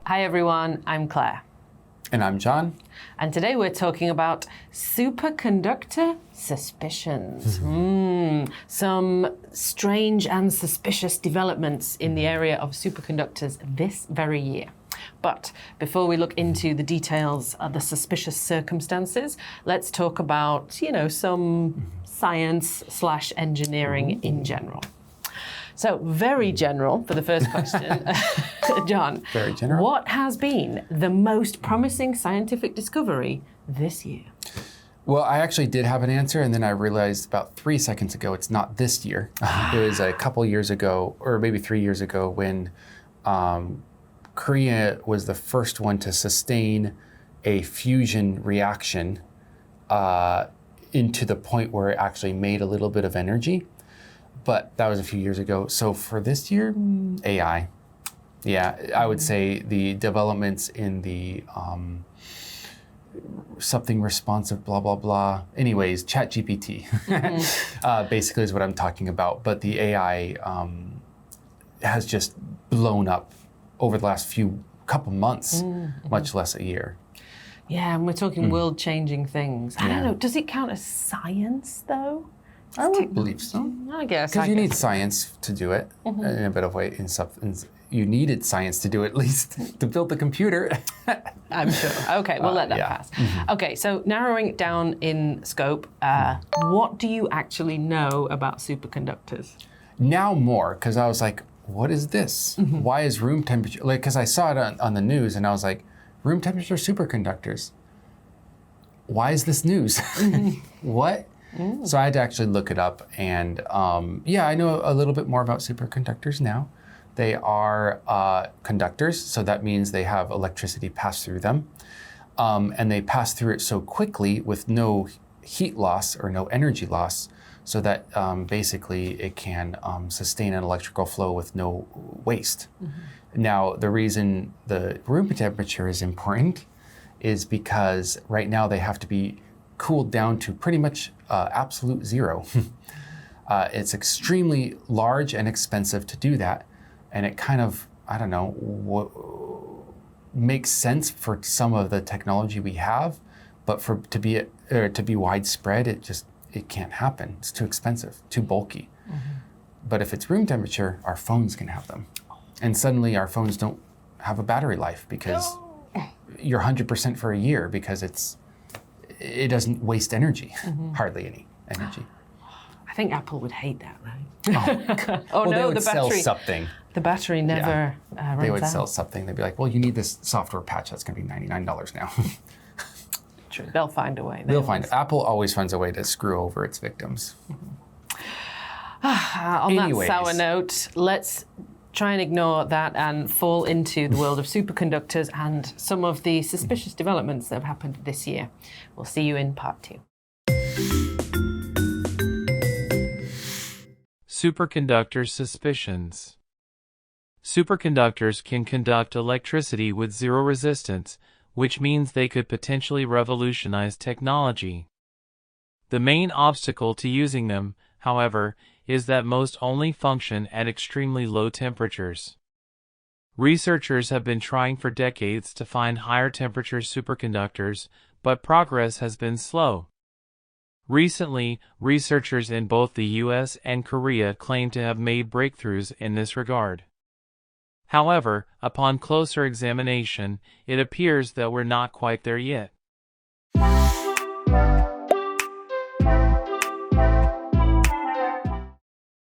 Hi everyone, I'm Claire. And I'm John. And today we're talking about superconductor suspicions. Some strange and suspicious developments in the area of superconductors this very year. But before we look into the details of the suspicious circumstances, let's talk about, some science/engineering in general. So, very general for the first question. John, very general. What has been the most promising scientific discovery this year? Well, I actually did have an answer, and then I realized about 3 seconds ago it's not this year. It was a couple years ago, or maybe 3 years ago, when Korea was the first one to sustain a fusion reaction into the point where it actually made a little bit of energy. But that was a few years ago. So for this year, AI. Yeah, I would say the developments in the something responsive, blah, blah, blah. Anyways, ChatGPT basically is what I'm talking about. But the AI has just blown up over the last couple months, much less a year. Yeah, and we're talking world-changing things. I don't know, does it count as science though? I would believe so. I guess. Because you need science to do it in a bit of way. You needed science to do it, at least to build the computer. I'm sure. Okay, we'll let that pass. Okay, so narrowing it down in scope, what do you actually know about superconductors? Now more, because I was like, what is this? Why is room temperature? Because I saw it on the news and I was like, room temperature superconductors. Why is this news? What? So I had to actually look it up, and I know a little bit more about superconductors now. They are conductors, so that means they have electricity pass through them, and they pass through it so quickly with no heat loss or no energy loss, so that basically it can sustain an electrical flow with no waste. Now, the reason the room temperature is important is because right now they have to be cooled down to pretty much absolute zero. It's extremely large and expensive to do that, and it kind of, I don't know, makes sense for some of the technology we have, but to be widespread, it can't happen. It's too expensive, too bulky. But if it's room temperature, our phones can have them, and suddenly our phones don't have a battery life because you're 100% for a year because it doesn't waste energy, hardly any energy. I think Apple would hate that, right? They would sell something. The battery never runs out. They would sell something. They'd be like, well, you need this software patch. That's going to be $99 now. True. They'll find a way. They'll find it. Apple always finds a way to screw over its victims. On that sour note, let's try and ignore that and fall into the world of superconductors and some of the suspicious developments that have happened this year. We'll see you in part 2. Superconductor suspicions. Superconductors can conduct electricity with zero resistance, which means they could potentially revolutionize technology. The main obstacle to using them, however, is that most only function at extremely low temperatures. Researchers have been trying for decades to find higher temperature superconductors, but progress has been slow. Recently, researchers in both the US and Korea claim to have made breakthroughs in this regard. However, upon closer examination, it appears that we're not quite there yet.